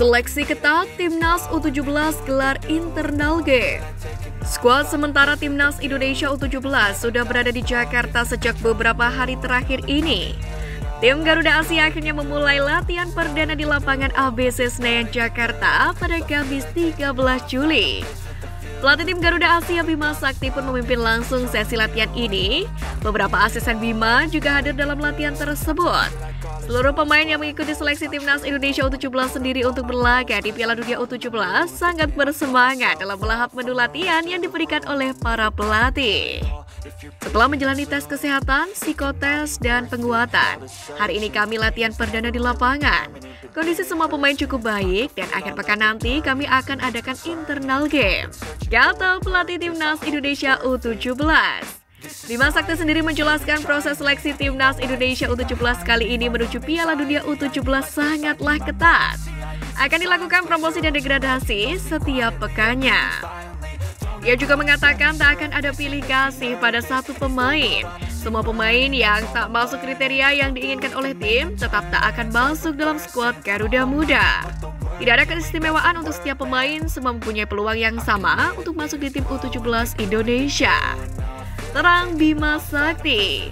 Seleksi ketat, Timnas U17 gelar internal game. Skuad sementara Timnas Indonesia U17 sudah berada di Jakarta sejak beberapa hari terakhir ini. Tim Garuda Asia akhirnya memulai latihan perdana di lapangan ABC Senayan, Jakarta pada Kamis 13 Juli. Pelatih tim Garuda Asia Bima Sakti pun memimpin langsung sesi latihan ini. Beberapa asisten Bima juga hadir dalam latihan tersebut. Seluruh pemain yang mengikuti seleksi Timnas Indonesia U17 sendiri untuk berlaga di Piala Dunia U17 sangat bersemangat dalam melahap menu latihan yang diberikan oleh para pelatih. Setelah menjalani tes kesehatan, psikotes, dan penguatan, hari ini kami latihan perdana di lapangan. Kondisi semua pemain cukup baik dan akhir pekan nanti kami akan adakan internal game, kata pelatih Timnas Indonesia U17. Bima Sakti sendiri menjelaskan proses seleksi Timnas Indonesia U17 kali ini menuju Piala Dunia U17 sangatlah ketat. Akan dilakukan promosi dan degradasi setiap pekannya. Ia juga mengatakan tak akan ada pilih kasih pada satu pemain. Semua pemain yang tak masuk kriteria yang diinginkan oleh tim tetap tak akan masuk dalam skuad Garuda Muda. Tidak ada keistimewaan untuk setiap pemain, semua mempunyai peluang yang sama untuk masuk di tim U17 Indonesia. Terang Bima Sakti.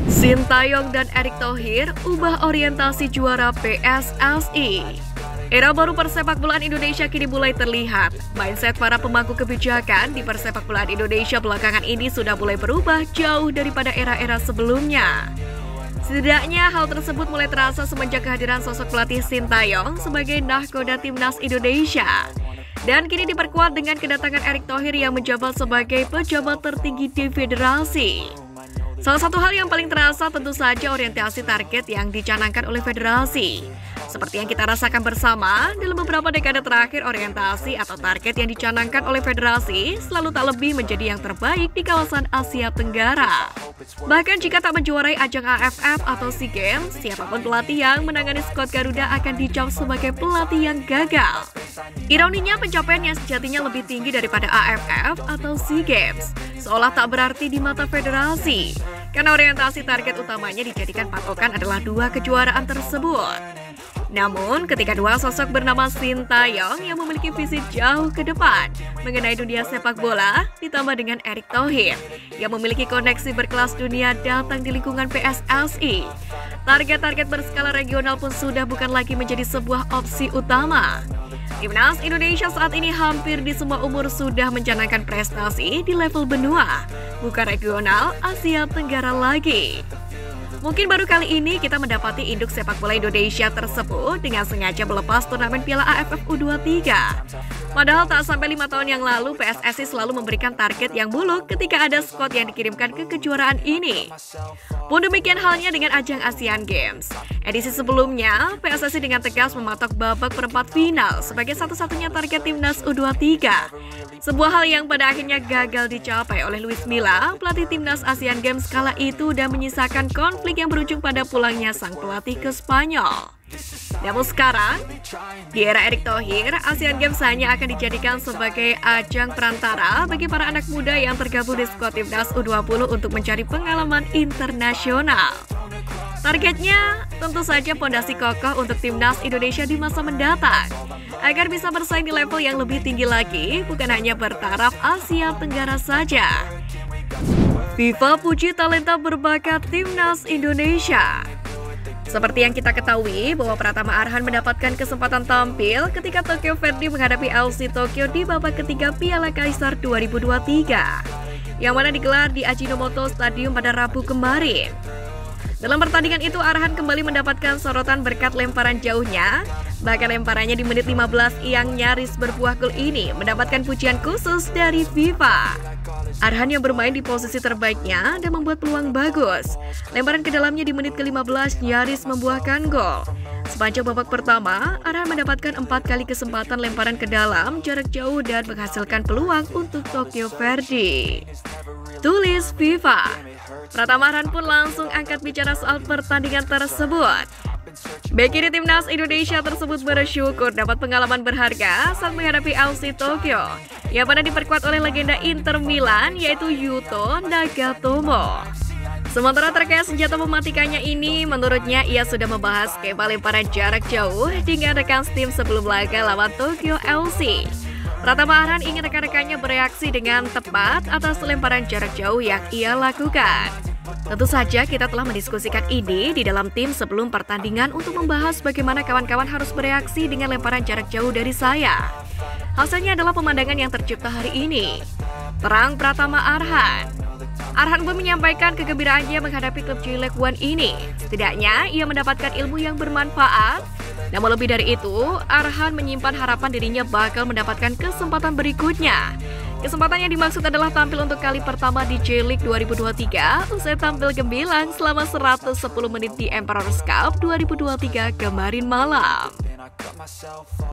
Sintayong dan Erick Thohir ubah orientasi juara PSSI. Era baru persepakbolaan Indonesia kini mulai terlihat. Mindset para pemangku kebijakan di persepakbolaan Indonesia belakangan ini sudah mulai berubah jauh daripada era-era sebelumnya. Setidaknya hal tersebut mulai terasa semenjak kehadiran sosok pelatih Sintayong sebagai nahkoda Timnas Indonesia. Dan kini diperkuat dengan kedatangan Erick Thohir yang menjabat sebagai pejabat tertinggi di federasi. Salah satu hal yang paling terasa tentu saja orientasi target yang dicanangkan oleh federasi. Seperti yang kita rasakan bersama, dalam beberapa dekade terakhir orientasi atau target yang dicanangkan oleh federasi selalu tak lebih menjadi yang terbaik di kawasan Asia Tenggara. Bahkan jika tak menjuarai ajang AFF atau SEA Games, siapapun pelatih yang menangani skuad Garuda akan dicap sebagai pelatih yang gagal. Ironinya, pencapaian yang sejatinya lebih tinggi daripada AFF atau SEA Games seolah tak berarti di mata federasi, karena orientasi target utamanya dijadikan patokan adalah dua kejuaraan tersebut. Namun, ketika dua sosok bernama Sintayong yang memiliki visi jauh ke depan mengenai dunia sepak bola, ditambah dengan Erick Thohir yang memiliki koneksi berkelas dunia datang di lingkungan PSSI, target-target berskala regional pun sudah bukan lagi menjadi sebuah opsi utama. Timnas Indonesia saat ini hampir di semua umur sudah mencanangkan prestasi di level benua, bukan regional Asia Tenggara lagi. Mungkin baru kali ini kita mendapati induk sepak bola Indonesia tersebut dengan sengaja melepas turnamen Piala AFF U23. Padahal tak sampai 5 tahun yang lalu PSSI selalu memberikan target yang buluk ketika ada skuad yang dikirimkan ke kejuaraan ini. Pun demikian halnya dengan ajang Asian Games. Edisi sebelumnya, PSSI dengan tegas mematok babak perempat final sebagai satu-satunya target Timnas U23. Sebuah hal yang pada akhirnya gagal dicapai oleh Luis Milla, pelatih Timnas Asian Games kala itu, dan menyisakan konflik yang berujung pada pulangnya sang pelatih ke Spanyol. Namun sekarang, di era Erick Thohir, Asian Games hanya akan dijadikan sebagai ajang perantara bagi para anak muda yang tergabung di skuad Timnas U20 untuk mencari pengalaman internasional. Targetnya tentu saja pondasi kokoh untuk Timnas Indonesia di masa mendatang, agar bisa bersaing di level yang lebih tinggi lagi, bukan hanya bertaraf Asia Tenggara saja. FIFA puji talenta berbakat Timnas Indonesia. Seperti yang kita ketahui bahwa Pratama Arhan mendapatkan kesempatan tampil ketika Tokyo Verde menghadapi LC Tokyo di babak ketiga Piala Kaisar 2023, yang mana digelar di Ajinomoto Stadium pada Rabu kemarin. Dalam pertandingan itu, Arhan kembali mendapatkan sorotan berkat lemparan jauhnya. Bahkan lemparannya di menit 15 yang nyaris berbuah gol ini mendapatkan pujian khusus dari FIFA. Arhan yang bermain di posisi terbaiknya dan membuat peluang bagus. Lemparan ke dalamnya di menit ke-15 nyaris membuahkan gol. Sepanjang babak pertama, Arhan mendapatkan 4 kali kesempatan lemparan ke dalam jarak jauh dan menghasilkan peluang untuk Tokyo Verde. Tulis FIFA. Pratama Arhan pun langsung angkat bicara soal pertandingan tersebut. Bek kiri Timnas Indonesia tersebut bersyukur dapat pengalaman berharga saat menghadapi LC Tokyo, yang mana diperkuat oleh legenda Inter Milan yaitu Yuto Nagatomo. Sementara terkait senjata mematikannya ini, menurutnya ia sudah membahas skema lemparan jarak jauh dengan rekan tim sebelum laga lawan Tokyo FC. Pratama Arhan ingin rekan-rekannya bereaksi dengan tepat atas lemparan jarak jauh yang ia lakukan. Tentu saja kita telah mendiskusikan ini di dalam tim sebelum pertandingan untuk membahas bagaimana kawan-kawan harus bereaksi dengan lemparan jarak jauh dari saya. Hasilnya adalah pemandangan yang tercipta hari ini. Terang Pratama Arhan. Arhan pun menyampaikan kegembiraannya menghadapi klub J-League One ini. Setidaknya ia mendapatkan ilmu yang bermanfaat. Namun lebih dari itu, Arhan menyimpan harapan dirinya bakal mendapatkan kesempatan berikutnya. Kesempatan yang dimaksud adalah tampil untuk kali pertama di J-League 2023 usai tampil gemilang selama 110 menit di Emperor's Cup 2023 kemarin malam.